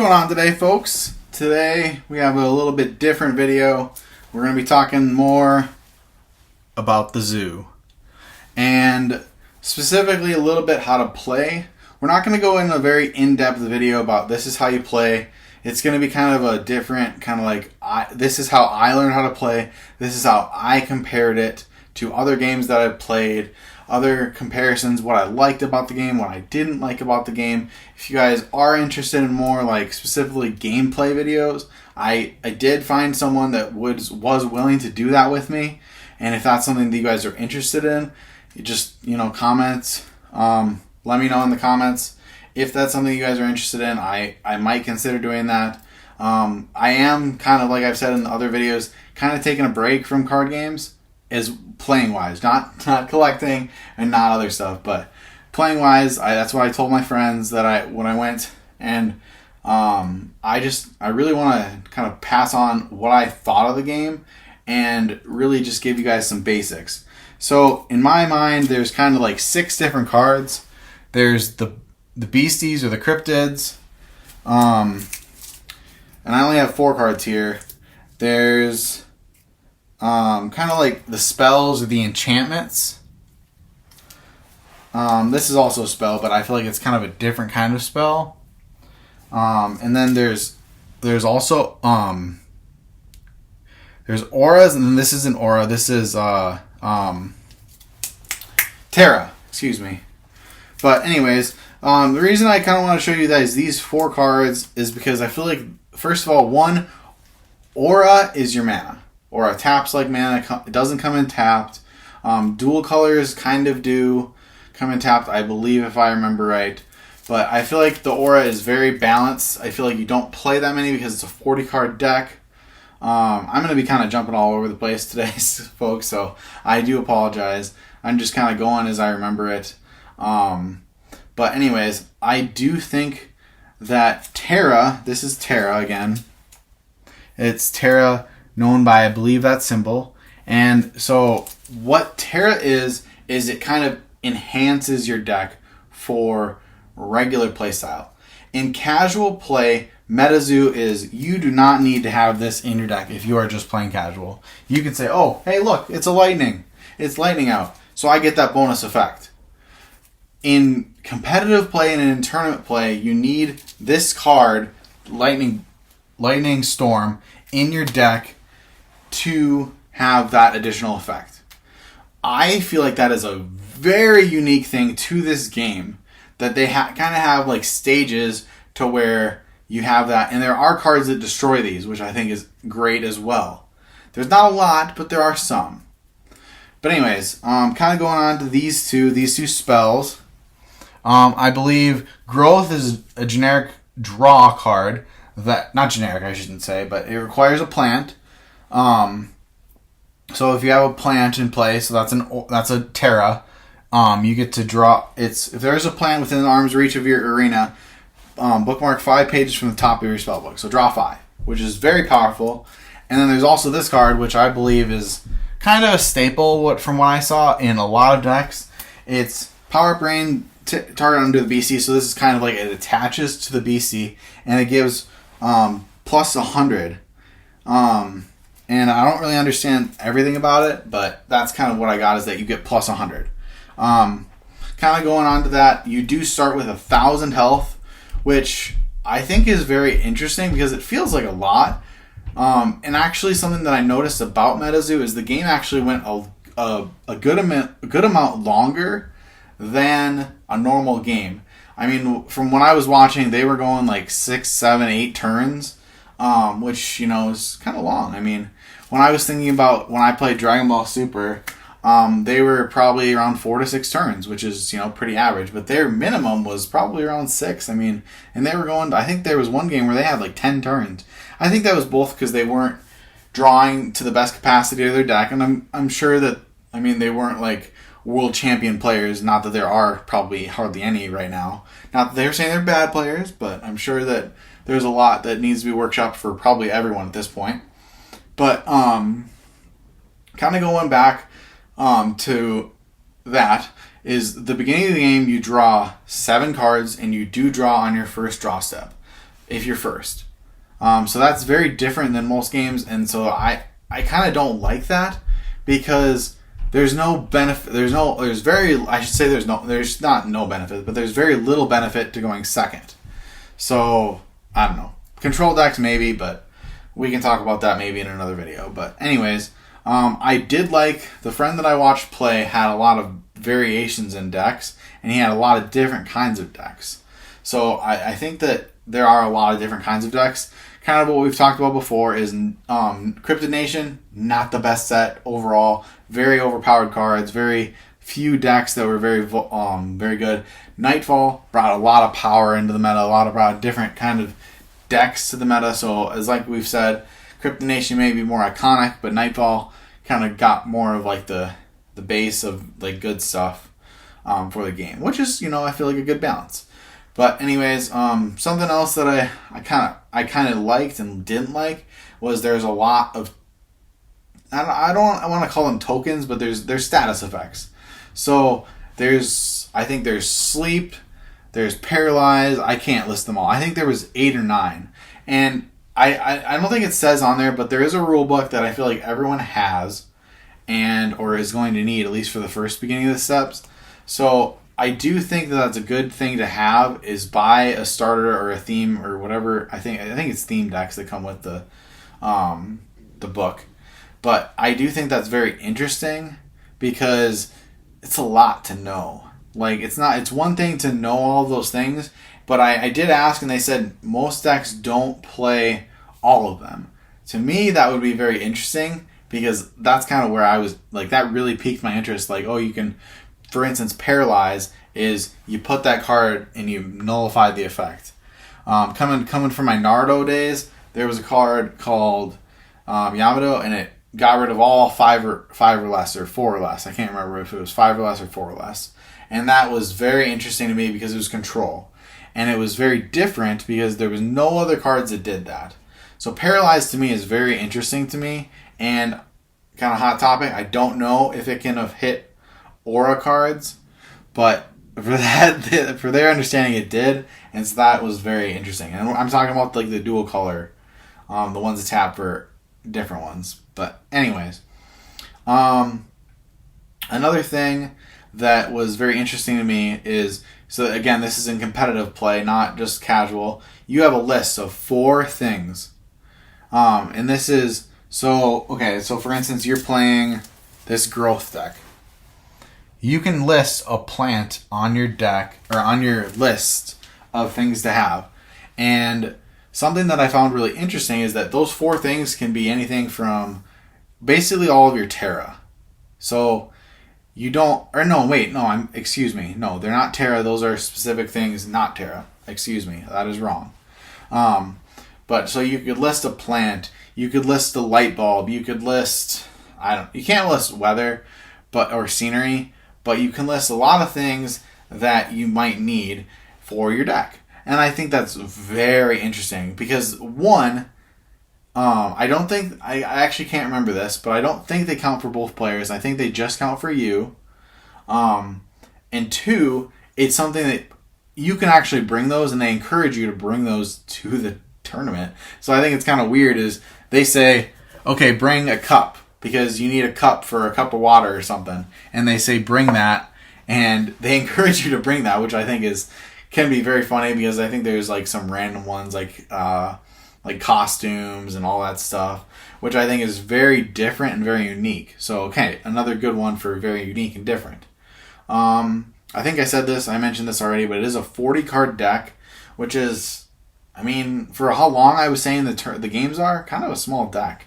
going on today, folks? Today we have a little bit different video. We're going to be talking more about the zoo and specifically a little bit how to play. We're not going to go into a very in-depth video about this is how you play. It's going to be kind of a different kind of like this is how I learned how to play. This is how I compared it to other games that I've played. Other comparisons, what I liked about the game, what I didn't like about the game. If you guys are interested in more like specifically gameplay videos, I did find someone that was willing to do that with me. And if that's something that you guys are interested in, you just, comments. Let me know in the comments. If that's something you guys are interested in, I might consider doing that. I am kind of, like I've said in the other videos, kind of taking a break from card games. Is playing wise, not collecting and not other stuff, but playing wise. That's what I told my friends that when I went, and I really want to kind of pass on what I thought of the game and really just give you guys some basics. So in my mind, there's kind of like 6 different cards. There's the beasties or the cryptids, and I only have 4 cards here. There's kind of like the spells or the enchantments. This is also a spell, but I feel like it's kind of a different kind of spell. And then there's also there's auras, and then this is an aura. This is Terra. Excuse me. But anyways, the reason I kind of want to show you guys these 4 cards is because I feel like, first of all, one, aura is your mana. Aura taps like mana. It doesn't come in tapped. Dual colors kind of do come in tapped, I believe, if I remember right. But I feel like the aura is very balanced. I feel like you don't play that many because it's a 40-card deck. I'm going to be kind of jumping all over the place today, folks, so I do apologize. I'm just kind of going as I remember it. But anyways, I do think that Terra, this is Terra again. It's Terra, known by, I believe, that symbol. And so what Terra is it kind of enhances your deck for regular playstyle. In casual play, Metazoo is you do not need to have this in your deck if you are just playing casual. You can say, oh, hey, look, it's a lightning. It's lightning out. So I get that bonus effect. In competitive play and in tournament play, you need this card, Lightning Storm, in your deck to have that additional effect. I feel like that is a very unique thing to this game, that they kind of have like stages to where you have that, and there are cards that destroy these, which I think is great as well. There's not a lot, but there are some. But anyways, kind of going on to these two spells. I believe Growth is a generic draw card. Not generic, I shouldn't say, but it requires a plant. So if you have a plant in play, so that's a Terra, you get to draw. If there's a plant within arm's reach of your arena, bookmark 5 pages from the top of your spellbook. So draw 5, which is very powerful. And then there's also this card, which I believe is kind of a staple from what I saw in a lot of decks. It's Power Brain target under the BC. So this is kind of like it attaches to the BC, and it gives plus 100. And I don't really understand everything about it, but that's kind of what I got, is that you get plus 100. Kind of going on to that, you do start with 1,000 health, which I think is very interesting because it feels like a lot. And actually something that I noticed about Metazoo is the game actually went a good amount longer than a normal game. I mean, from when I was watching, they were going like 6, 7, 8 turns, which, is kind of long. I mean, when I was thinking about when I played Dragon Ball Super, they were probably around 4 to 6 turns, which is, pretty average. But their minimum was probably around 6. I mean, and they were going, I think there was one game where they had like 10 turns. I think that was both because they weren't drawing to the best capacity of their deck. And I'm sure that, they weren't like world champion players. Not that there are probably hardly any right now. Not that they're saying they're bad players, but I'm sure that there's a lot that needs to be workshopped for probably everyone at this point. But kind of going back to that is the beginning of the game, you draw 7 cards, and you do draw on your first draw step. if you're first. So that's very different than most games, and so I kind of don't like that because there's no benefit. There's not no benefit, but there's very little benefit to going second. So I don't know. Control decks maybe, but we can talk about that maybe in another video. But anyways, I did like the friend that I watched play had a lot of variations in decks, and he had a lot of different kinds of decks. So I think that there are a lot of different kinds of decks. Kind of what we've talked about before is Cryptid Nation, not the best set overall. Very overpowered cards, very few decks that were very good. Nightfall brought a lot of power into the meta, brought different kind of decks to the meta. So as like we've said, Cryptid Nation may be more iconic, but Nightfall kind of got more of like the base of like good stuff for the game, which is, I feel like a good balance. But anyways, something else that I kind of liked and didn't like was there's a lot of, I want to call them tokens, but there's status effects. So I think there's sleep, there's paralyze. I can't list them all. I think there was 8 or 9, and I don't think it says on there, but there is a rule book that I feel like everyone has or is going to need, at least for the first beginning of the steps. So I do think that that's a good thing to have, is buy a starter or a theme or whatever. I think it's theme decks that come with the book. But I do think that's very interesting because it's a lot to know. Like it's one thing to know all those things, but I did ask and they said most decks don't play all of them. To me, that would be very interesting because that's kind of where I was, like, that really piqued my interest. Like, oh, you can, for instance, paralyze is you put that card and you nullify the effect. Coming from my Naruto days, there was a card called Yamato, and it got rid of all 5 or less or 4 or less. I can't remember if it was 5 or less or 4 or less. And that was very interesting to me because it was control. And it was very different because there was no other cards that did that. So paralyze to me is very interesting to me, and kind of hot topic. I don't know if it can have hit aura cards, but for their understanding it did, and so that was very interesting. And I'm talking about like the dual color, the ones that tap for different ones. But anyways, another thing that was very interesting to me is, so again, this is in competitive play, not just casual. You have a list of 4 things, and this is so for instance, you're playing this growth deck. You can list a plant on your deck or on your list of things to have. And something that I found really interesting is that those 4 things can be anything from basically all of your Terra. So you don't, or no, wait, no, excuse me. No, they're not Terra. Those are specific things, not Terra. Excuse me. That is wrong. But so you could list a plant. You could list a light bulb. You could list, you can't list weather, or scenery, but you can list a lot of things that you might need for your deck. And I think that's very interesting because one, I don't think, I actually can't remember this, but I don't think they count for both players. I think they just count for you. And 2, it's something that you can actually bring those, and they encourage you to bring those to the tournament. So I think it's kind of weird is they say, okay, bring a cup because you need a cup for a cup of water or something. And they say, bring that. And they encourage you to bring that, which I think can be very funny because I think there's like some random ones like costumes and all that stuff, which I think is very different and very unique. So, okay, another good one for very unique and different. I think I mentioned this already, but it is a 40 card deck, which is, I mean, for how long I was saying the games are, kind of a small deck.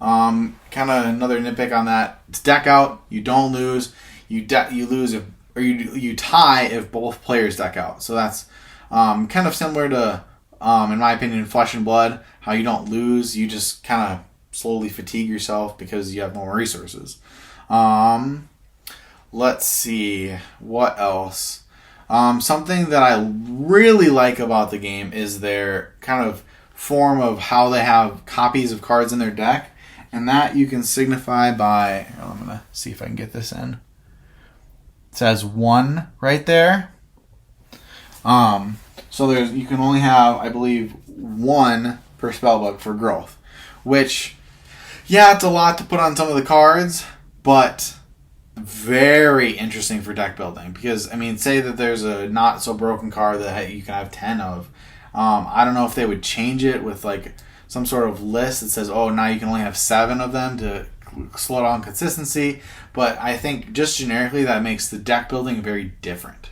Kind of another nitpick on that. It's deck out, you don't lose, you lose if, or you tie if both players deck out. So that's kind of similar to, in my opinion, Flesh and Blood, how you don't lose, you just kind of slowly fatigue yourself because you have more resources. Let's see, what else? Something that I really like about the game is their kind of form of how they have copies of cards in their deck, and that you can signify by, I'm going to see if I can get this in. It says 1 right there. So you can only have, I believe, one per spellbook for growth. Which, yeah, it's a lot to put on some of the cards, but very interesting for deck building. Because, I mean, say that there's a not so broken card that you can have 10 of. I don't know if they would change it with like some sort of list that says, oh, now you can only have 7 of them to slow down consistency. But I think just generically that makes the deck building very different.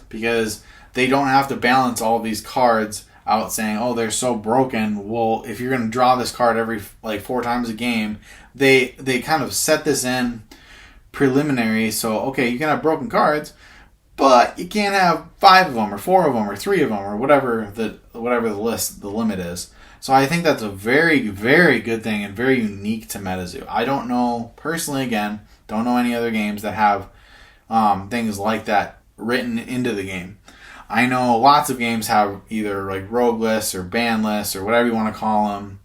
Because they don't have to balance all of these cards out saying, oh, they're so broken. Well, if you're going to draw this card every like 4 times a game, they kind of set this in preliminary. So, okay, you can have broken cards, but you can't have 5 of them or 4 of them or 3 of them or whatever the limit is. So I think that's a very, very good thing and very unique to Metazoo. I don't know, personally, again, don't know any other games that have things like that written into the game. I know lots of games have either like rogue lists or ban lists or whatever you want to call them,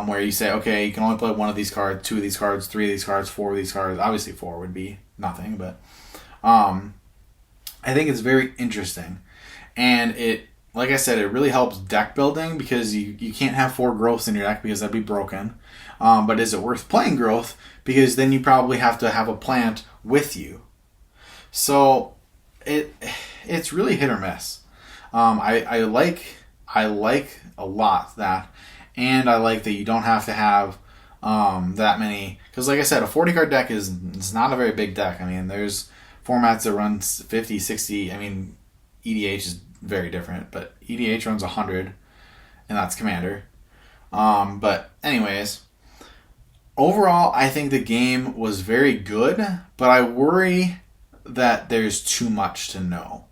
where you say, okay, you can only play 1 of these cards, 2 of these cards, 3 of these cards, 4 of these cards. Obviously 4 would be nothing, but I think it's very interesting. And it, like I said, it really helps deck building because you can't have 4 growths in your deck because that'd be broken. But is it worth playing growth? Because then you probably have to have a plant with you. So it's really hit or miss. I like a lot that, and I like that you don't have to have that many, because like I said, a 40 card deck is not a very big deck. I mean, there's formats that run 50, 60. I mean, EDH is very different, but EDH runs 100, and that's Commander. But anyways, overall, I think the game was very good, but I worry that there's too much to know.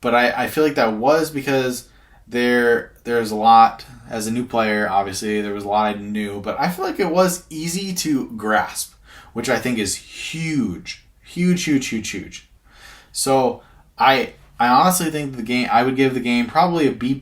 But I feel like that was because there's a lot, as a new player, obviously, there was a lot I knew, but I feel like it was easy to grasp, which I think is huge. Huge, huge, huge, huge. So I honestly think the game, I would give the game probably a B+.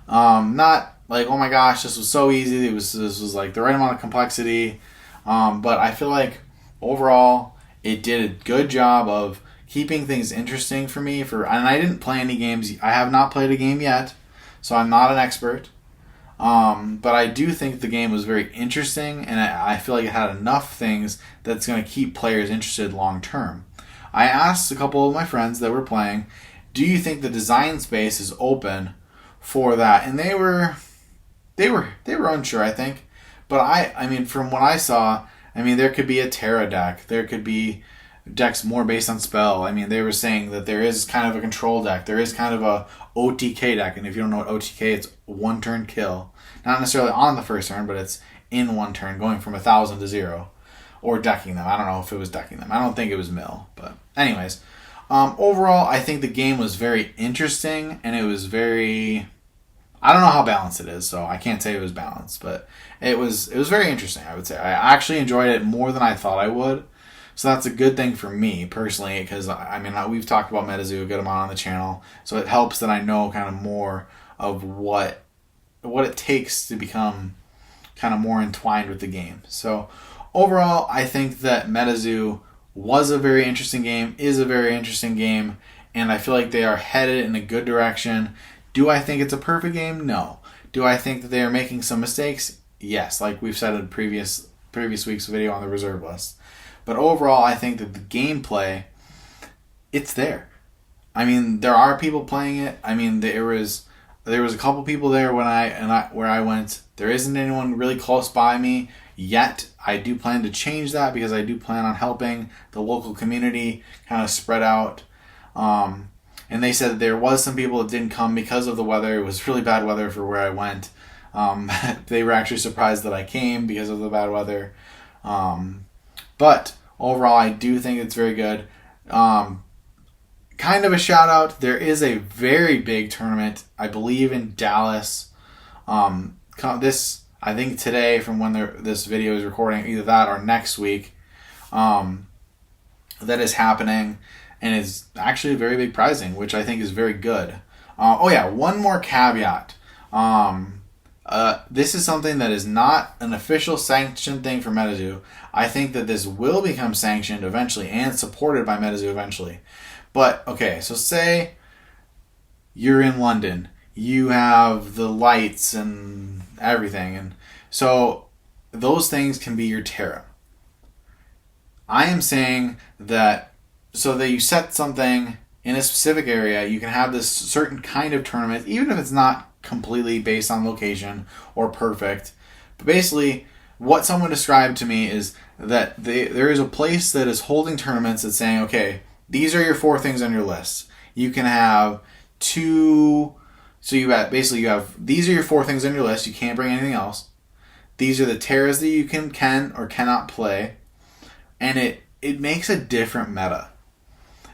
Not like, oh my gosh, this was so easy, this was like the right amount of complexity. But I feel like overall it did a good job of keeping things interesting for me. And I didn't play any games. I have not played a game yet, so I'm not an expert. But I do think the game was very interesting, and I feel like it had enough things that's going to keep players interested long term. I asked a couple of my friends that were playing, do you think the design space is open for that? And they were unsure, I think. But I mean, from what I saw, I mean, there could be a Terra deck. There could be decks more based on spell. I mean, they were saying that there is kind of a control deck. There is kind of a OTK deck. And if you don't know what OTK, it's 1 turn kill. Not necessarily on the first turn, but it's in 1 turn, going from 1,000 to 0. Or decking them. I don't know if it was decking them. I don't think it was mill. But anyways, overall, I think the game was very interesting. And it was very... I don't know how balanced it is, so I can't say it was balanced. But it was very interesting, I would say. I actually enjoyed it more than I thought I would. So that's a good thing for me, personally, because, I mean, we've talked about Metazoo a good amount on the channel, so it helps that I know kind of more of what it takes to become kind of more entwined with the game. So, overall, I think that Metazoo was a very interesting game, is a very interesting game, and I feel like they are headed in a good direction. Do I think it's a perfect game? No. Do I think that they are making some mistakes? Yes, like we've said in previous week's video on the reserve list. But overall, I think that the gameplay, it's there. I mean, there are people playing it. I mean, there was a couple people there where I went. There isn't anyone really close by me yet. I do plan to change that because I do plan on helping the local community kind of spread out. And they said that there was some people that didn't come because of the weather. It was really bad weather for where I went. They were actually surprised that I came because of the bad weather. But overall, I do think it's very good. Kind of a shout out. There is a very big tournament, I believe, in Dallas. This, I think today, from when this video is recording, either that or next week, that is happening, and is actually very big prizing, which I think is very good. One more caveat. This is something that is not an official sanctioned thing for Metazoo. I think that this will become sanctioned eventually and supported by Metazoo eventually. But, okay, so say you're in London. You have the lights and everything. And so those things can be your Terra. I am saying that so that you set something in a specific area, you can have this certain kind of tournament, even if it's not completely based on location or perfect. But basically, what someone described to me is that there is a place that is holding tournaments that's saying, okay, these are your 4 things on your list. You can have 2. So you have these are your 4 things on your list. You can't bring anything else. These are the Terras that you can or cannot play. And it makes a different meta.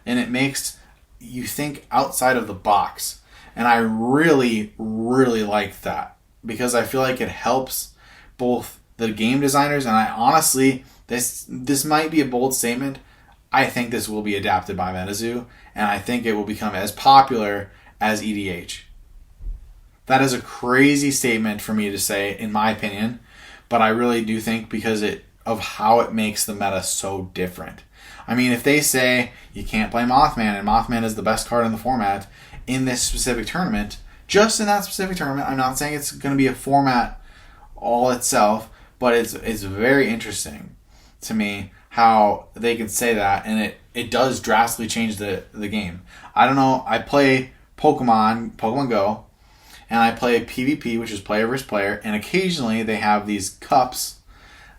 And it makes you think outside of the box. And I really, really like that. Because I feel like it helps both the game designers, and I honestly, this might be a bold statement. I think this will be adapted by Metazoo, and I think it will become as popular as EDH. That is a crazy statement for me to say, in my opinion, but I really do think because of how it makes the meta so different. I mean, if they say you can't play Mothman, and Mothman is the best card in the format in this specific tournament, just in that specific tournament, I'm not saying it's going to be a format all itself, but it's very interesting to me how they can say that, and it does drastically change the game. I don't know, I play Pokemon Go, and I play PvP, which is player versus player, and occasionally they have these cups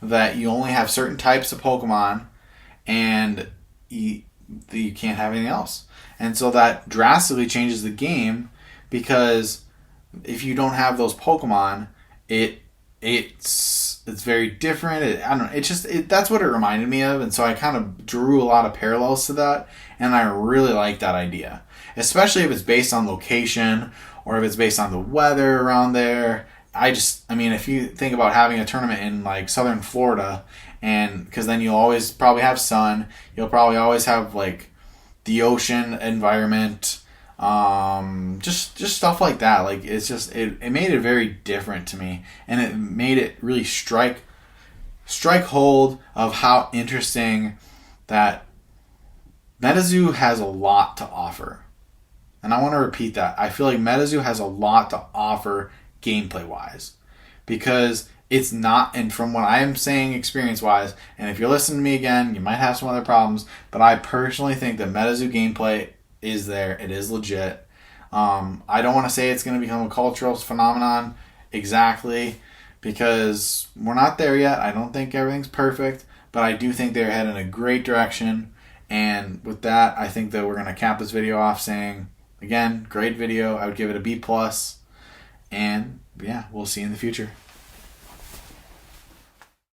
that you only have certain types of Pokemon, and you can't have anything else. And so that drastically changes the game, because if you don't have those Pokemon, it's very different. I don't know. That's what it reminded me of, and so I kind of drew a lot of parallels to that, and I really like that idea, especially if it's based on location or if it's based on the weather around there. I mean, if you think about having a tournament in like southern Florida, and because then you'll always probably have sun, you'll probably always have like the ocean environment, just stuff like that. Like it's just it made it very different to me, and it made it really strike hold of how interesting that Metazoo has a lot to offer. And I want to repeat that. I feel like Metazoo has a lot to offer gameplay wise, because it's not, and from what I am saying experience wise, and if you're listening to me again, you might have some other problems, but I personally think that Metazoo gameplay is there. It is legit. I don't want to say it's going to become a cultural phenomenon exactly, because we're not there yet. I don't think everything's perfect, but I do think they're heading in a great direction. And with that, I think that we're going to cap this video off saying, again, great video. I would give it a B+. And yeah, we'll see you in the future.